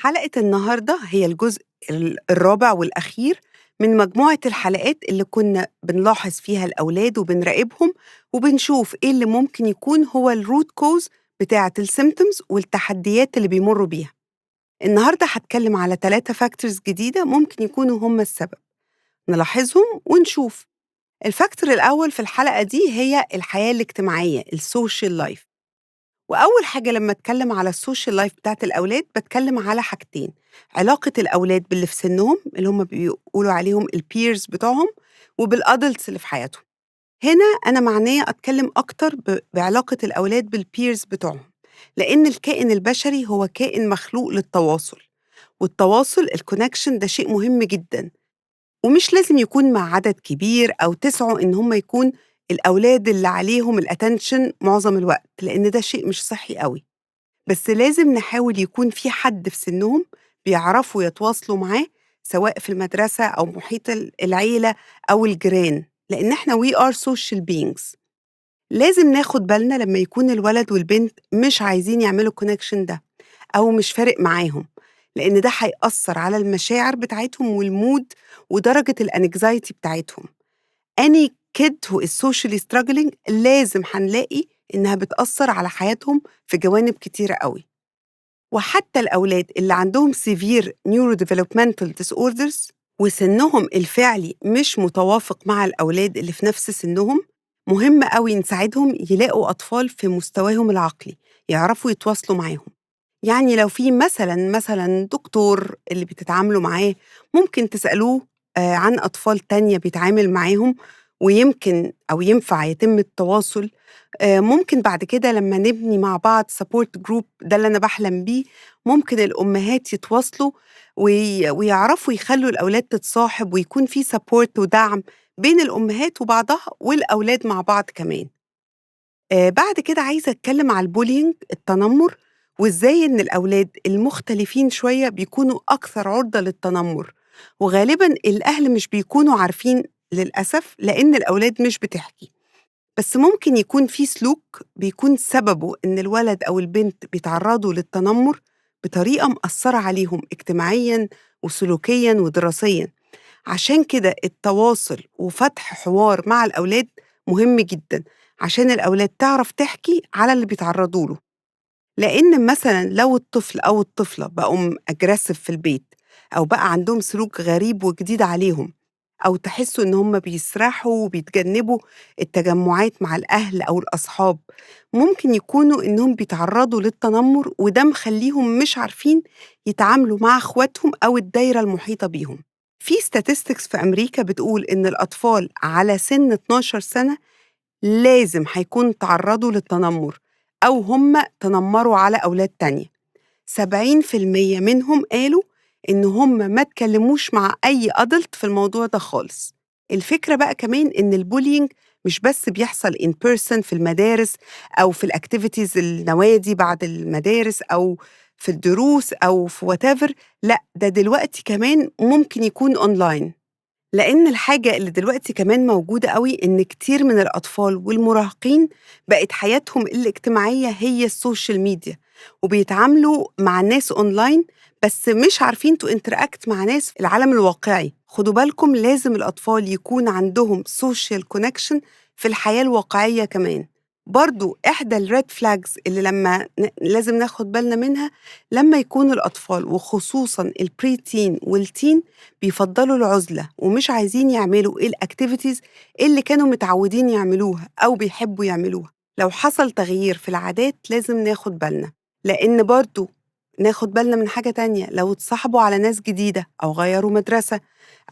حلقة النهاردة هي الجزء الرابع والأخير من مجموعة الحلقات اللي كنا بنلاحظ فيها الأولاد وبنراقبهم وبنشوف إيه اللي ممكن يكون هو الروت كوز بتاعة السيمتومز والتحديات اللي بيمروا بيها. النهاردة هتكلم على 3 فاكتورز جديدة ممكن يكونوا هم السبب، نلاحظهم ونشوف. الفاكتور الأول في الحلقة دي هي الحياة الاجتماعية السوشيال لايف. وأول حاجة لمّا أتكلّم على السوشيال لايف بتاعة الأولاد، باتكلّم على حاجتين، علاقة الأولاد باللي في سِنّهم، اللي هم بيقولوا عليهم الpeers بتوعهم، وبالadults اللي في حياتهم. هنا أنا معنية أتكلّم أكتر بعلاقة الأولاد بالpeers بتوعهم، لإن الكائن البشري هو كائن مخلوق للتواصل، والتواصل الconnection ده شيء مهم جدًا، ومش لازم يكون مع عدد كبير أو تسعوا إن هم يكون الأولاد اللي عليهم الattention معظم الوقت، لإن ده شيء مش صحّي أوي. بس لازم نحاول يكون في حد في سنهم بيعرفوا يتواصلوا معاه سواء في المدرسة أو محيط العيلة أو الجيران، لأن إحنا we are social beings. لازم ناخد بالنا لما يكون الولد والبنت مش عايزين يعملوا الكونكشن ده أو مش فارق معاهم، لأن ده هيأثر على المشاعر بتاعتهم والمود ودرجة الانكزايتي بتاعتهم. any kid who is socially struggling لازم هنلاقي إنها بتأثر على حياتهم في جوانب كتيرة قوي. وحتى الأولاد اللي عندهم severe neurodevelopmental disorders وسنهم الفعلي مش متوافق مع الأولاد اللي في نفس سنهم، مهم أوي نساعدهم يلاقوا أطفال في مستواهم العقلي يعرفوا يتواصلوا معاهم. يعني لو في مثلًا دكتور اللي بتتعاملوا معاه، ممكن تسألوه عن أطفال تانية بيتعامل معاهم ويمكن أو ينفع يتم التواصل. ممكن بعد كده لمّا نبني مع بعض support group ده اللي أنا باحلم بيه، ممكن الأمهات يتواصلوا ويعرفوا يخلّوا الأولاد تتصاحب ويكون في support ودعم بين الأمهات وبعضها والأولاد مع بعض كمان. بعد كده عايزة أتكلّم على الbullying التنمُّر، وإزاي إن الأولاد المختلفين شوية بيكونوا أكثر عُرضة للتنمُّر، وغالبًا الأهل مش بيكونوا عارفين للأسف لإن الأولاد مش بتحكي. بس ممكن يكون في سلوك بيكون سببه إن الولد أو البنت بيتعرّضوا للتنمُّر بطريقة مأثّرة عليهم اجتماعيًا وسلوكيًا ودراسيًا. عشان كده التواصل وفتح حوار مع الأولاد مهم جدًا، عشان الأولاد تعرف تحكي على اللي بيتعرّضوا له. لإن مثلًا لو الطفل أو الطفلة بقوا aggressive في البيت أو بقى عندهم سلوك غريب وجديد عليهم، أو تحسّوا إن هم بيسرحوا وبيتجنّبوا التجمُّعات مع الأهل أو الأصحاب، ممكن يكونوا إنهم بيتعرّضوا للتنمُّر وده مخلّيهم مش عارفين يتعاملوا مع أخواتهم أو الدايرة المحيطة بيهم. في statistics في أمريكا بتقول إن الأطفال على سِن 12 سَنة لازم هيكونوا اتعرّضوا للتنمُّر أو هم تنمّروا على أولاد تانية. 70% منهم قالوا إن هم ما اتكلموش مع أي adult في الموضوع ده خالص. الفكرة بقى كمان إن الbullying مش بس بيحصل in person في المدارس أو في الactivities النوادي بعد المدارس أو في الدروس أو في whatever، لأ ده دلوقتي كمان ممكن يكون online. لإن الحاجة اللي دلوقتي كمان موجودة أوي إن كتير من الأطفال والمراهقين بقت حياتهم الاجتماعية هي السوشيال ميديا، وبيتعاملوا مع الناس أونلاين بس مش عارفين to interact مع ناس في العالم الواقعي. خدوا بالكم لازم الأطفال يكون عندهم social connection في الحياة الواقعية كمان. برضه إحدى الred flags اللي لازم ناخد بالنا منها لما يكون الأطفال وخصوصًا الpreteen والteen بيفضّلوا العُزلة ومش عايزين يعملوا الactivities اللي كانوا متعوّدين يعملوها أو بيحبّوا يعملوها. لو حصل تغيير في العادات لازم ناخُد بالنا، لإن برضه ناخُد بالنا من حاجة تانية، لو اتصاحبوا على ناس جديدة أو غيّروا مدرسة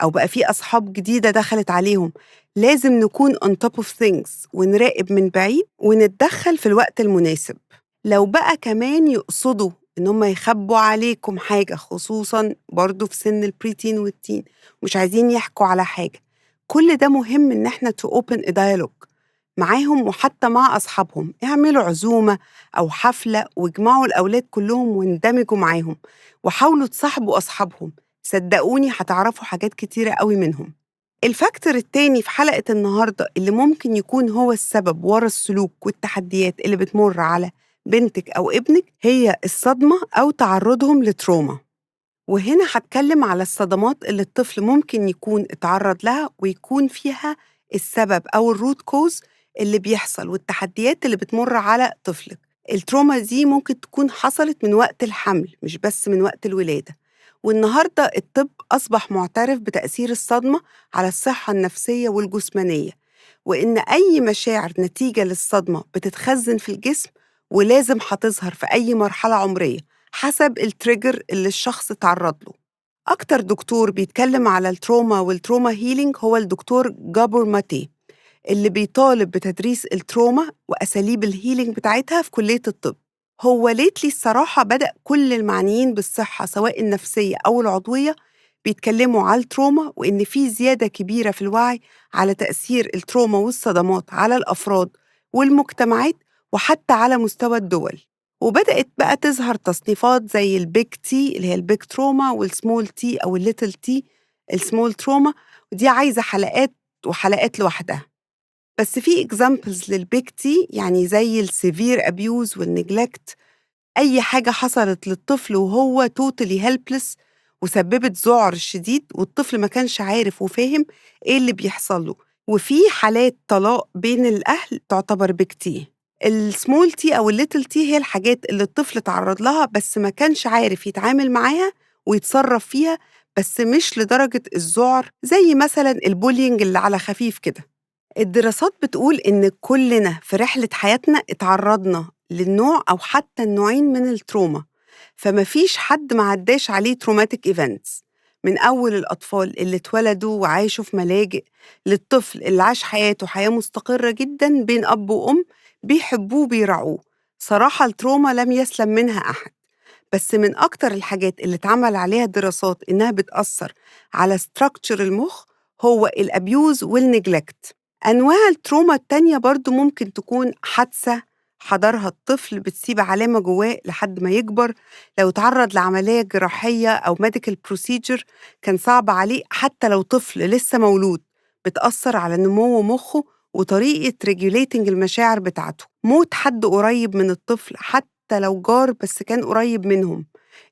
أو بقى في أصحاب جديدة دخلت عليهم، لازم نكون on top of things ونراقب من بعيد ونتدخّل في الوقت المناسب. لو بقى كمان يقصدوا إن هم يخبّوا عليكم حاجة، خصوصًا برضه في سِن الpreteen والteen ومش عايزين يحكوا على حاجة، كل ده مهم إن إحنا to open a dialogue معاهم وحتى مع أصحابهم، اعملوا عزومة أو حفلة واجمعوا الأولاد كلّهم واندمجوا معاهم، وحاولوا تصاحبوا أصحابهم، صدقوني هتعرفوا حاجات كتيرة أوي منهم. الفاكتور التاني في حلقة النهاردة اللي ممكن يكون هو السبب ورا السلوك والتحديات اللي بتمُر على بنتِك أو ابنِك هي الصدمة أو تعرُّضهم لتروما. وهنا هاتكلم على الصدمات اللي الطفل ممكن يكون اتعرض لها ويكون فيها السبب أو الروت كوز اللي بيحصل والتحديات اللي بتمر على طفلك. التروما دي ممكن تكون حصلت من وقت الحمل مش بس من وقت الولادة. والنهاردة الطب أصبح معترف بتأثير الصدمة على الصحة النفسية والجسمانية، وإن أي مشاعر نتيجة للصدمة بتتخزن في الجسم ولازم هتظهر في أي مرحلة عمرية حسب التريجر اللي الشخص تعرض له. أكتر دكتور بيتكلم على التروما والتروما هيلينج هو الدكتور جابور ماتي، اللي بيطالب بتدريس التروما وأساليب الهيلينج بتاعتها في كلية الطب. هو ليتلي الصراحة بدأ كل المعنيين بالصحة سواء النفسية أو العضوية بيتكلموا على التروما، وإن في زيادة كبيرة في الوعي على تأثير التروما والصدمات على الأفراد والمجتمعات وحتى على مستوى الدول. وبدأت بقى تظهر تصنيفات زي البيج تي اللي هي البيج تروما والسمول تي أو الليتل تي السمول تروما، ودي عايزة حلقات وحلقات لوحدها. بس في examples للbig T يعني زي الsevere abuse والneglect، أي حاجة حصلت للطفل وهو totally helpless وسببت ذعر شديد والطفل ما كانش عارف وفاهم إيه اللي بيحصل له. وفي حالات طلاق بين الأهل تعتبر big T. الsmall T أو الlittle T هي الحاجات اللي الطفل اتعرض لها بس ما كانش عارف يتعامل معاها ويتصرف فيها، بس مش لدرجة الذعر زي مثلا البولينج اللي على خفيف كده. الدراسات بتقول إن كلنا في رحلة حياتنا اتعرضنا للنوع أو حتى النوعين من التروما، فما فيش حد ما عداش عليه تروماتيك ايفنتس، من أول الأطفال اللي اتولدوا وعاشوا في ملاجئ للطفل اللي عاش حياته حياة مستقرة جدا بين أب وأم بيحبوه وبيرعوه. صراحة التروما لم يسلم منها أحد، بس من أكتر الحاجات اللي اتعمل عليها دراسات إنها بتأثر على ستراكتشر المخ هو الأبيوز والنجلكت. أنواع التروما التانية برضو ممكن تكون حادثة حضرها الطفل بتسيب علامة جواه لحد ما يكبر، لو تعرض لعملية جراحية أو ميديكال بروسيجر كان صعب عليه حتى لو طفل لسه مولود، بتأثر على نمو مخه وطريقة ريجوليتنج المشاعر بتاعته. موت حد قريب من الطفل حتى لو جار بس كان قريب منهم،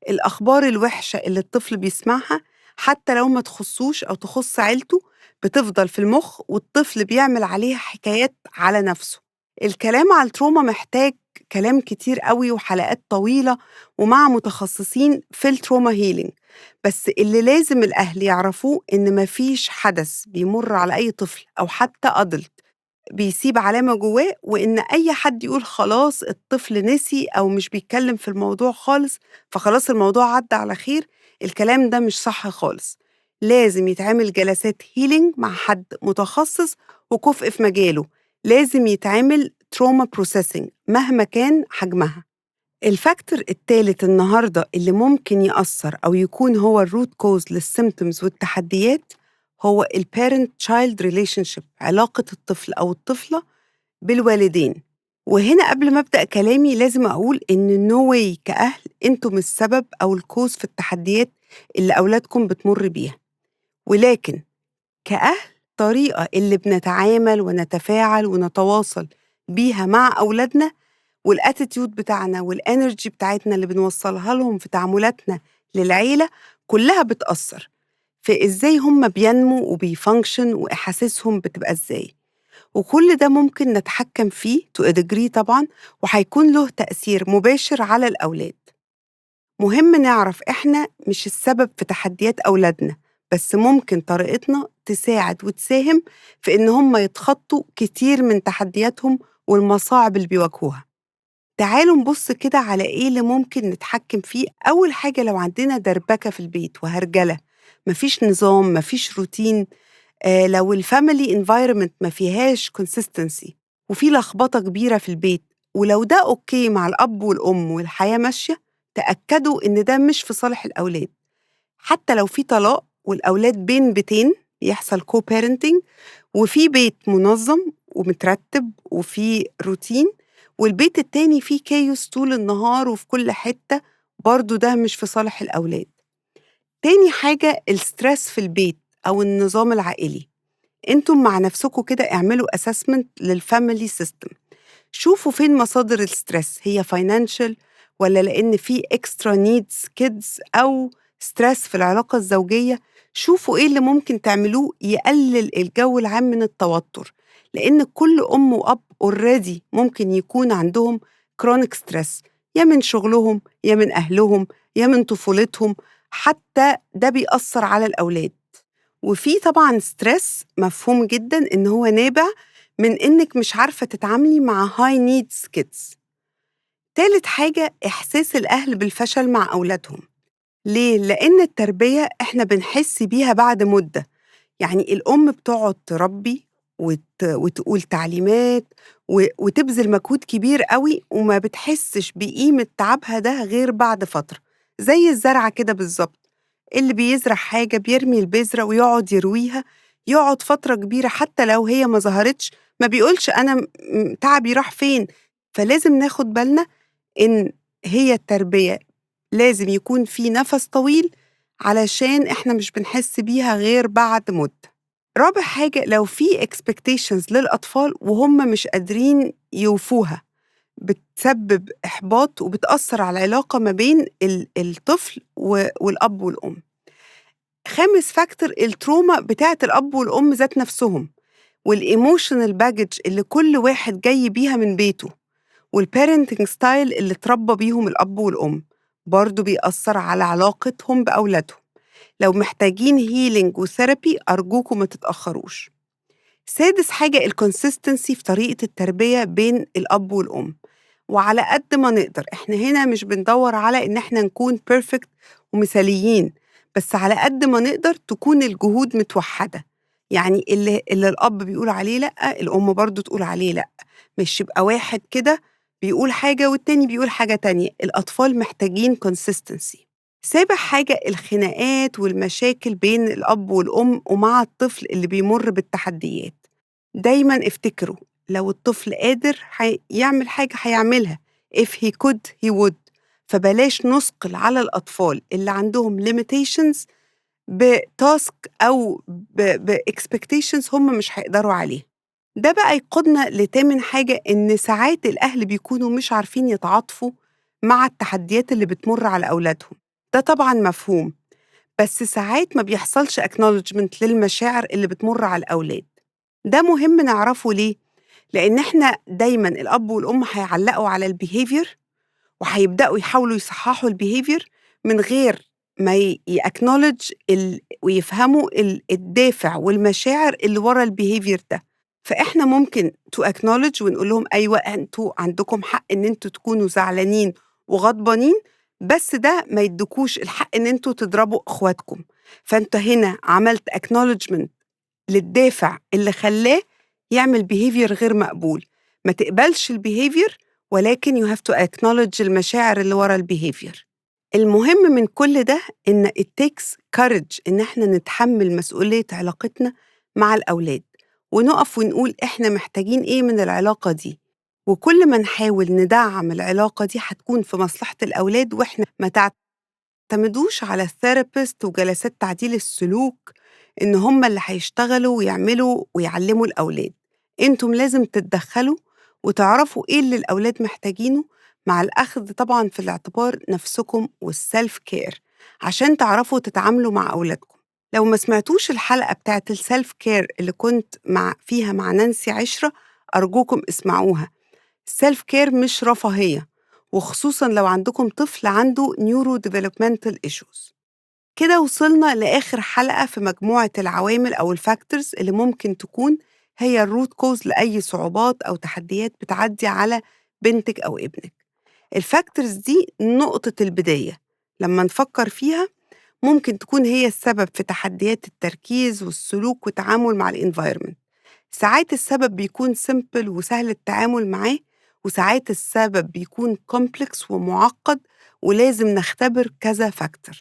الأخبار الوحشة اللي الطفل بيسمعها حتى لو ما تخصوش أو تخص عيلته بتفضل في المخ والطفل بيعمل عليها حكايات على نفسه. الكلام على التروما محتاج كلام كتير قوي وحلقات طويلة ومع متخصصين في التروما هيلينج، بس اللي لازم الأهل يعرفوه إن مفيش حدث بيمر على أي طفل أو حتى أدلت بيسيب علامة جواه، وإن أي حد يقول خلاص الطفل نسي أو مش بيتكلم في الموضوع خالص فخلاص الموضوع عدى على خير. الكلام ده مش صح خالص، لازم يتعمل جلسات هيلينج مع حد متخصص وكفء في مجاله، لازم يتعمل تروما بروسيسنج مهما كان حجمها. الفاكتور التالت النهاردة اللي ممكن يأثر أو يكون هو الروت كوز للسيمتومز والتحديات هو البيرنت تشايلد ريليشن شيب، علاقة الطفل أو الطفلة بالوالدين. وهنا قبل ما أبدأ كلامي لازم أقول إن نو واي كأهل أنتم السبب أو الكوز في التحديات اللي أولادكم بتمر بيها، ولكن كأهل الطريقة اللي بنتعامل ونتفاعل ونتواصل بيها مع أولادنا والاتيتيود بتاعنا والانرجي بتاعتنا اللي بنوصلها لهم في تعاملاتنا للعيلة كلها بتأثر في إزاي هم بينموا وبيفانكشن وإحاسيسهم بتبقى إزاي. وكل ده ممكن نتحكم فيه to a degree طبعا، وهيكون له تأثير مباشر على الأولاد. مهم نعرف إحنا مش السبب في تحديات أولادنا، بس ممكن طريقتنا تساعد وتساهم في إن هم يتخطوا كتير من تحدياتهم والمصاعب اللي بيواجهوها. تعالوا نبص كده على إيه اللي ممكن نتحكم فيه. أول حاجة لو عندنا دربكة في البيت وهرجلة، مفيش نظام مفيش روتين، لو الفاميلي انفايرمنت ما فيهاش كونسيستنسي وفي لخبطة كبيرة في البيت، ولو ده أوكي مع الأب والأم والحياة ماشية، تأكدوا إن ده مش في صالح الأولاد. حتى لو في طلاق والأولاد بين بيتين يحصل كو بيرنتنج وفي بيت منظم ومترتب وفي روتين والبيت التاني فيه كايوس طول النهار وفي كل حتة، برضو ده مش في صالح الأولاد. تاني حاجة الستريس في البيت أو النظام العائلي، انتم مع نفسكم كده اعملوا assessment للفاميلي سيستم، شوفوا فين مصادر الستريس، هي financial ولا لأن في extra needs kids أو ستريس في العلاقة الزوجية، شوفوا إيه اللي ممكن تعملوه يقلل الجو العام من التوتر، لإن كل أم وأب already ممكن يكون عندهم chronic stress، يا من شغلهم، يا من أهلهم، يا من طفولتهم، حتى ده بيأثّر على الأولاد. وفي طبعًا stress مفهوم جدًا إن هو نابع من إنِّك مش عارفة تتعاملي مع high needs kids. تالت حاجة إحساس الأهل بالفشل مع أولادهم. ليه؟ لإن التربية إحنا بنحس بيها بعد مدة، يعني الأم بتقعد تربي وتقول تعليمات وتبذل مجهود كبير أوي وما بتحسش بقيمة تعبها ده غير بعد فترة، زي الزرعة كده بالضبط، اللي بيزرع حاجة بيرمي البذرة ويقعد يرويها، يقعد فترة كبيرة حتى لو هي ما ظهرتش ما بيقولش أنا تعبي راح فين، فلازم ناخد بالنا إن هي التربية لازم يكون في نَفَس طويل علشان إحنا مش بنحس بيها غير بعد مدة. رابع حاجة لو في expectations للأطفال وهم مش قادرين يوفوها، بتسبب إحباط وبتأثّر على العلاقة ما بين الطفل والأب والأم. خامس factor التروما بتاعة الأب والأم ذات نَفْسهم والemotional baggage اللي كل واحد جاي بيها من بيته. والparenting style اللي اتربى بيهم الأب والأم برضه بيأثّر على علاقتهم بأولادهم. لو محتاجين healing وtherapy أرجوكم ما تتأخّروش. سادس حاجة الconsistency في طريقة التربية بين الأب والأم، وعلى قد ما نقدر إحنا هنا مش بندوّر على إن إحنا نكون perfect ومثاليين، بس على قد ما نقدر تكون الجهود متوحّدة، يعني اللي الأب بيقول عليه لأ، الأم برضه تقول عليه لأ، مش يبقى واحد كده بيقول حاجة والتاني بيقول حاجة تانية، الأطفال محتاجين consistency. سابع حاجة الخناقات والمشاكل بين الأب والأم ومع الطفل اللي بيمُر بالتحديات. دايمًا افتكروا لو الطفل قادر يعمل حاجة هيعملها if he could he would، فبلاش نُثقل على الأطفال اللي عندهم limitations بtask أو بexpectations هم مش هيقدروا عليها. ده بقى يقودنا لتامن حاجة إن ساعات الأهل بيكونوا مش عارفين يتعاطفوا مع التحديات اللي بتمُر على أولادهم، ده طبعًا مفهوم، بس ساعات ما بيحصلش acknowledgement للمشاعر اللي بتمُر على الأولاد. ده مهم نعرفه ليه؟ لإن إحنا دايمًا الأب والأم هيعلّقوا على الbehavior وهيبدأوا يحاولوا يصحّحوا الbehavior من غير ما يacknowledge ويفهموا الدافع والمشاعر اللي ورا الbehavior ده. فإحنا ممكن to acknowledge ونقول لهم أيوه أنتم عندكم حق إن أنتم تكونوا زعلانين وغضبانين، بس ده ما يدّيكوش الحق إن أنتم تضربوا أخواتكم. فأنت هنا عملت acknowledgement للدافع اللي خلّاه يعمل behavior غير مقبول. ما تقبلش الbehavior ولكن you have to acknowledge المشاعر اللي ورا الbehavior. المهم من كل ده إن it takes courage إن إحنا نتحمّل مسؤولية علاقتنا مع الأولاد، ونُقف ونقول إحنا محتاجين إيه من العلاقة دي، وكل ما نحاول ندعّم العلاقة دي هتكون في مصلحة الأولاد، وإحنا ما تعتمدوش على الtherapist وجلسات تعديل السلوك إن هم اللي هيشتغلوا ويعملوا ويعلّموا الأولاد، أنتم لازم تتدخّلوا وتعرفوا إيه اللي الأولاد محتاجينه مع الأخذ طبعًا في الاعتبار نَفْسكم والself care عشان تعرفوا تتعاملوا مع أولادكم. لو ما سمعتوش الحلقة بتاعة الself care اللي كنت فيها مع نانسي عشرة، أرجوكم اسمعوها. الself care مش رفاهية، وخصوصًا لو عندكم طفل عنده neurodevelopmental issues. كده وصلنا لآخر حلقة في مجموعة العوامل أو الfactors اللي ممكن تكون هي الroot cause لأي صعوبات أو تحديات بتعدّي على بنتِك أو ابنِك. الfactors دي نقطة البداية، لمّا نفكّر فيها ممكن تكون هي السبب في تحديات التركيز والسلوك والتعامل مع الenvironment. ساعات السبب بيكون simple وسهل التعامل معاه، وساعات السبب بيكون complex ومُعقّد ولازم نختبر كذا factor.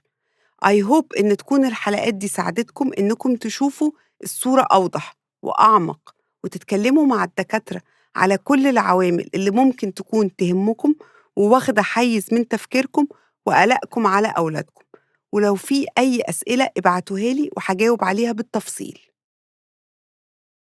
I hope إن تكون الحلقات دي ساعدتكم إنكم تشوفوا الصورة أوضح وأعمق، وتتكلموا مع الدكاترة على كل العوامل اللي ممكن تكون تهمكم وواخدة حيّز من تفكيركم وقلقكم على أولادكم. ولو في أي أسئلة ابعتوها لي وهاجاوب عليها بالتفصيل.